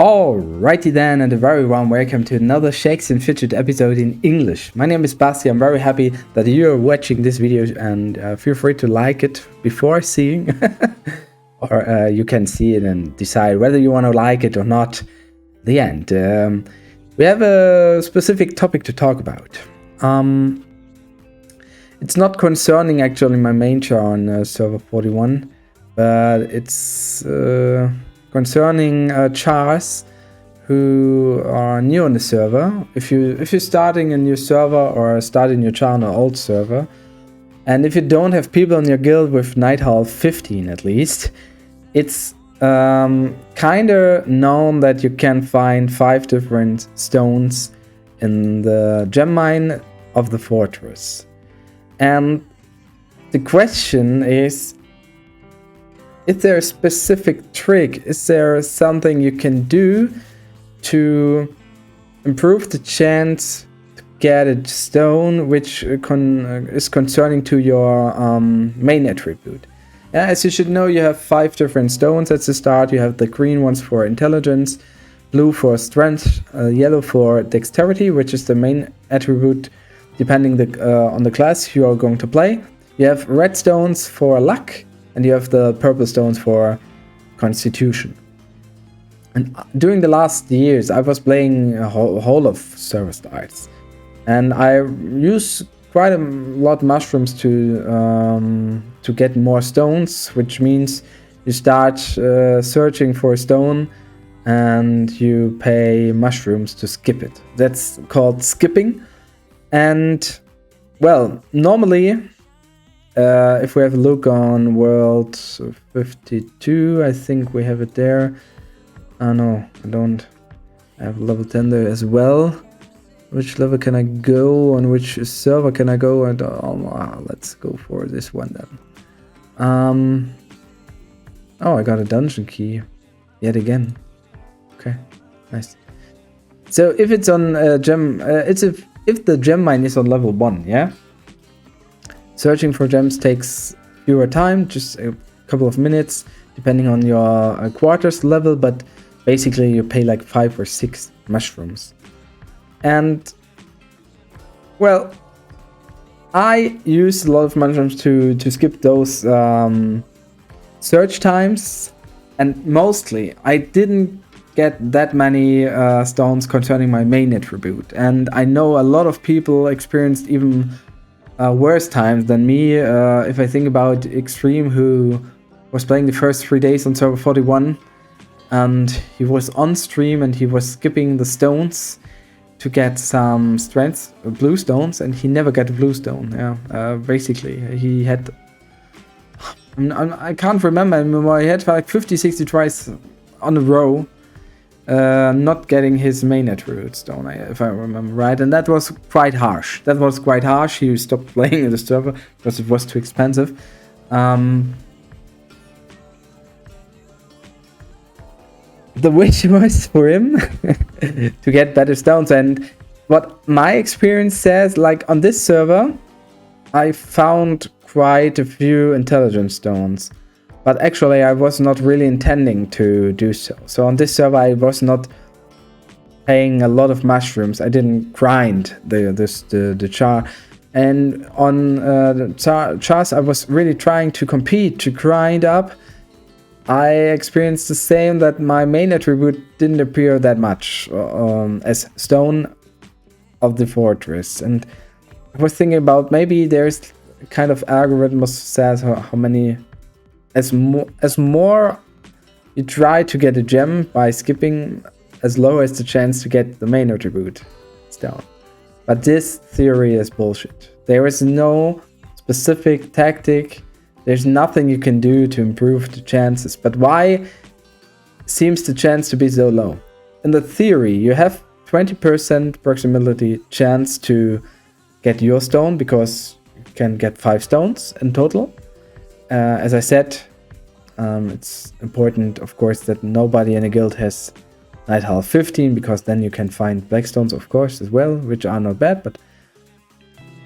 Alrighty then, and a very warm welcome to another Shakes and Fidget episode in English. My name is Basti. I'm very happy that you're watching this video, and feel free to like it before seeing, or you can see it and decide whether you want to like it or not. The end. We have a specific topic to talk about. It's not concerning actually my main char on server 41, but it's concerning chars who are new on the server. If you're starting a new server or starting your char on an old server, and if you don't have people in your guild with Night Hall 15 at least, it's kinda known that you can find 5 different stones in the gem mine of the fortress. And the question is there a specific trick? Is there something you can do to improve the chance to get a stone which is concerning to your main attribute? Yeah, as you should know, you have 5 different stones at the start. You have the green ones for intelligence, blue for strength, yellow for dexterity, which is the main attribute depending on the class you are going to play. You have red stones for luck, and you have the purple stones for constitution. And during the last years, I was playing a whole of server starts, and I use quite a lot mushrooms to get more stones, which means you start searching for a stone, and you pay mushrooms to skip it. That's called skipping. And well, normally, if we have a look on world 52, I think we have it there. Oh no, I don't. I have level 10 there as well. Which level can I go? On which server can I go? And let's go for this one then. Oh, I got a dungeon key yet again. Okay, nice. So if it's on gem, if the gem mine is on level 1, yeah. Searching for gems takes fewer time, just a couple of minutes, depending on your quarters level, but basically you pay like 5 or 6 mushrooms. And, well, I use a lot of mushrooms to skip those search times, and mostly I didn't get that many stones concerning my main attribute. And I know a lot of people experienced even worse times than me. If I think about Extreme, who was playing the first 3 days on server 41, and he was on stream and he was skipping the stones to get some strength, blue stones, and he never got a blue stone. Yeah, basically he had, I can't remember anymore, he had like 50-60 tries on a row not getting his main attribute stone, if I remember right, and that was quite harsh. He stopped playing the server because it was too expensive. The wish was for him to get better stones, and what my experience says, like on this server, I found quite a few intelligence stones. But actually, I was not really intending to do so. So on this server, I was not paying a lot of mushrooms. I didn't grind the char. And on the chars, I was really trying to compete, to grind up. I experienced the same, that my main attribute didn't appear that much as stone of the fortress. And I was thinking about maybe there's a kind of algorithm that says how many... As more you try to get a gem by skipping, as low as the chance to get the main attribute stone. But this theory is bullshit. There is no specific tactic. There's nothing you can do to improve the chances. But why seems the chance to be so low? In the theory, you have 20% proximity chance to get your stone, because you can get 5 stones in total. As I said, it's important, of course, that nobody in a guild has Night Hall 15, because then you can find black stones, of course, as well, which are not bad. But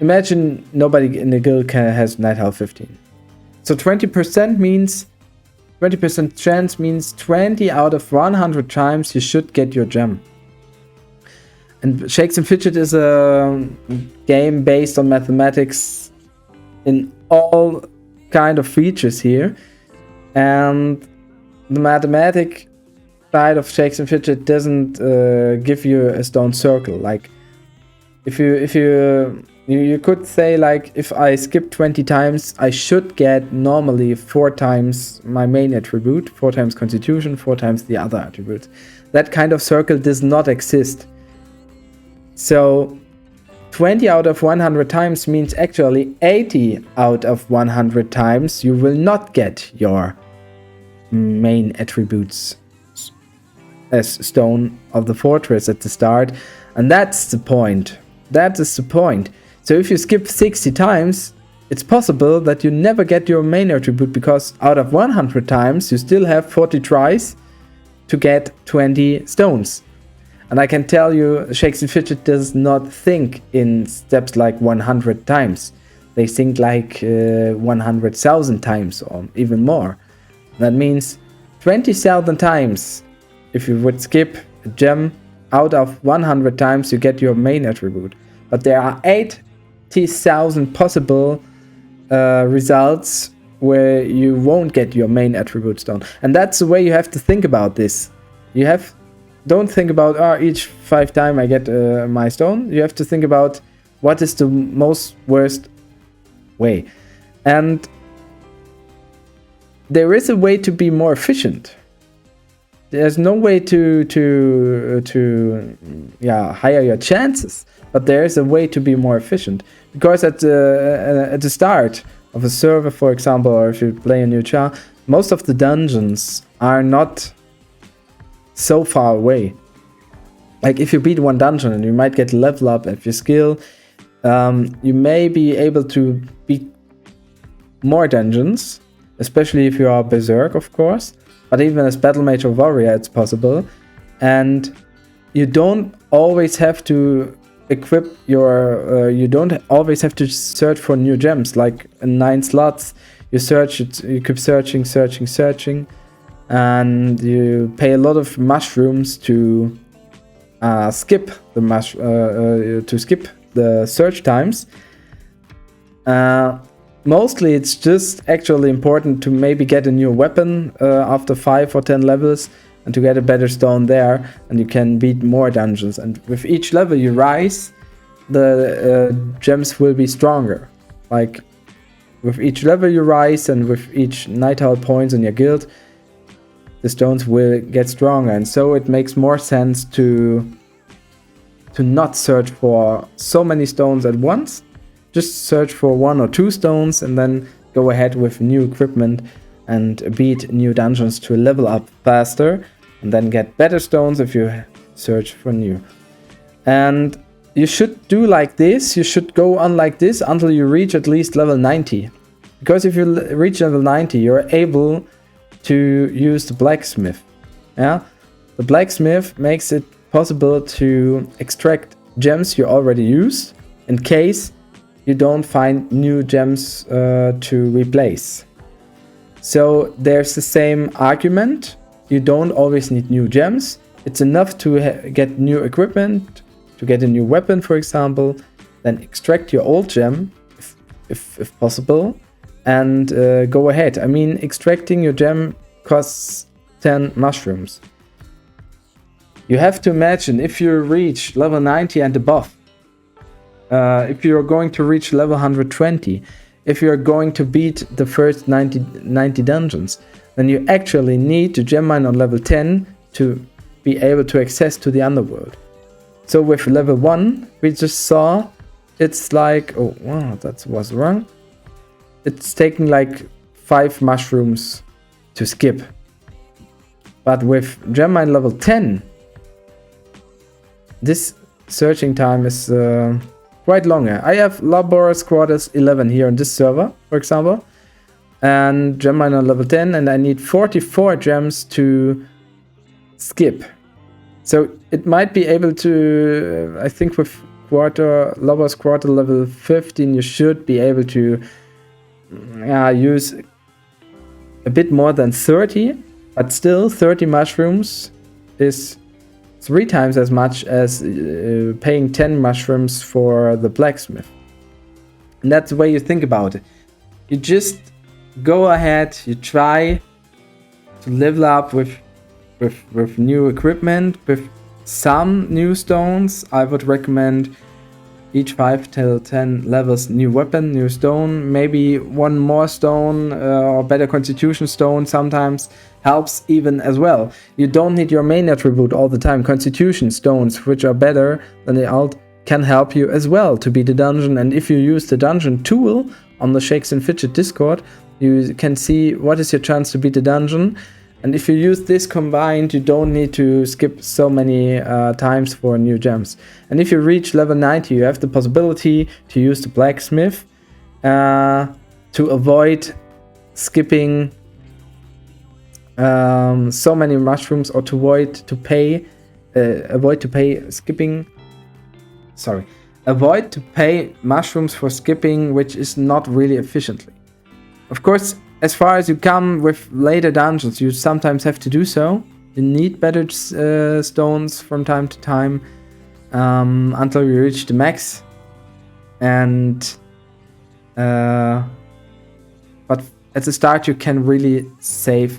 imagine nobody in the guild has Night Hall 15. So 20% means 20% chance means 20 out of 100 times you should get your gem. And Shakes and Fidget is a game based on mathematics in all kind of features here. And the mathematic side of Shakes and Fidget doesn't give you a stone circle. Like if you could say, like, if I skip 20 times, I should get normally 4 times my main attribute, 4 times constitution, 4 times the other attributes. That kind of circle does not exist. So 20 out of 100 times means actually 80 out of 100 times you will not get your main attributes as stone of the fortress at the start. And that's the point. That is the point. So if you skip 60 times, it's possible that you never get your main attribute, because out of 100 times you still have 40 tries to get 20 stones. And I can tell you, Shakes and Fidget does not think in steps like 100 times. They think like 100,000 times or even more. That means 20,000 times. If you would skip a gem, out of 100 times you get your main attribute. But there are 80,000 possible results where you won't get your main attribute stone. And that's the way you have to think about this. Don't think about, each 5 times I get my stone. You have to think about what is the most worst way. And there is a way to be more efficient. There's no way to higher your chances, but there is a way to be more efficient. Because at the start of a server, for example, or if you play a new char, most of the dungeons are not so far away. Like if you beat one dungeon and you might get level up of your skill, you may be able to beat more dungeons, especially if you are Berserker, of course. But even as Battle Mage or Warrior, it's possible. And you don't always have to equip your... you don't always have to search for new gems. Like in 9 slots, you keep searching. And you pay a lot of mushrooms to skip the search times. Mostly it's just actually important to maybe get a new weapon after 5 or 10 levels, and to get a better stone there, and you can beat more dungeons. And with each level you rise, the gems will be stronger. Like with each level you rise, and with each night owl points in your guild, the stones will get stronger. And so it makes more sense to not search for so many stones at once. Just search for 1 or 2 stones and then go ahead with new equipment and beat new dungeons to level up faster, and then get better stones if you search for new. And you should do like this. You should go on like this until you reach at least level 90. Because if you reach level 90, you're able to use the blacksmith. Yeah, the blacksmith makes it possible to extract gems you already used in case you don't find new gems to replace. So there's the same argument. You don't always need new gems. It's enough to get new equipment, to get a new weapon, for example, then extract your old gem if possible, and go ahead. I mean, extracting your gem costs 10 mushrooms. You have to imagine, if you reach level 90 and above, if you're going to reach level 120, if you're going to beat the first 90 dungeons, then you actually need to gem mine on level 10 to be able to access to the underworld. So with level 1, we just saw it's like, oh wow, that was wrong. It's taking like 5 mushrooms to skip. But with gem mine level 10, this searching time is quite longer. I have Laborers Quarters 11 here on this server, for example, and gem mine on level 10, and I need 44 gems to skip. So it might be able to, I think with Laborers Quarter level 15, you should be able to use a bit more than 30, but still 30 mushrooms is 3 times as much as paying 10 mushrooms for the blacksmith. And that's the way you think about it. You just go ahead, you try to level up with new equipment, with some new stones. I would recommend each 5 till 10 levels new weapon, new stone, maybe one more stone or better constitution stone sometimes helps even as well. You don't need your main attribute all the time. Constitution stones, which are better than the alt, can help you as well to beat the dungeon. And if you use the dungeon tool on the Shakes and Fidget Discord, you can see what is your chance to beat the dungeon. And if you use this combined, you don't need to skip so many times for new gems. And if you reach level 90, you have the possibility to use the blacksmith to avoid skipping so many mushrooms, or to avoid to pay mushrooms for skipping, which is not really efficiently. Of course, as far as you come with later dungeons, you sometimes have to do so. You need better stones from time to time until you reach the max. And but at the start, you can really save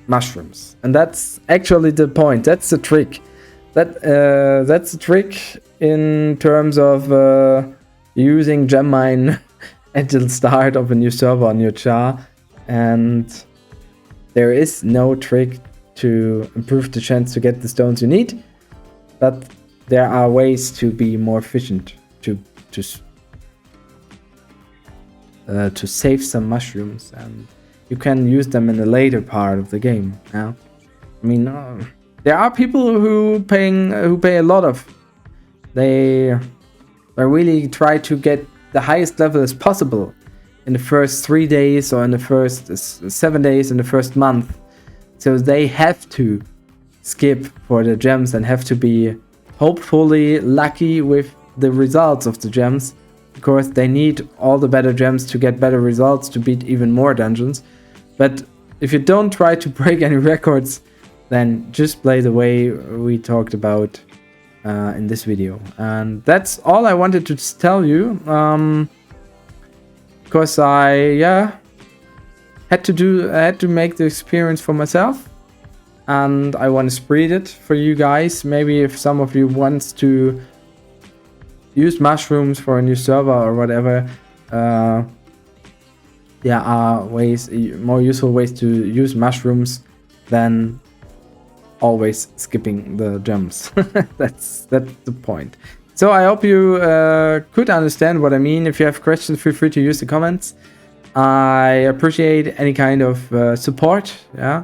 mushrooms, and that's actually the point. That's the trick. That's the trick in terms of using gem mine at the start of a new server on your char. And there is no trick to improve the chance to get the stones you need, but there are ways to be more efficient to save some mushrooms, and you can use them in the later part of the game. Yeah, I mean, there are people who pay a lot of. They really try to get the highest level as possible in the first 3 days, or in the first 7 days, in the first month. So they have to skip for the gems and have to be hopefully lucky with the results of the gems, because they need all the better gems to get better results to beat even more dungeons. But if you don't try to break any records, then just play the way we talked about in this video. And that's all I wanted to tell you. Because I had to make the experience for myself, and I want to spread it for you guys. Maybe if some of you wants to use mushrooms for a new server or whatever, there are more useful ways to use mushrooms than always skipping the gems. That's the point. So I hope you could understand what I mean. If you have questions, feel free to use the comments. I appreciate any kind of support. Yeah,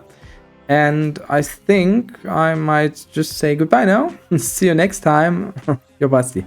and I think I might just say goodbye now. See you next time. Your Basti.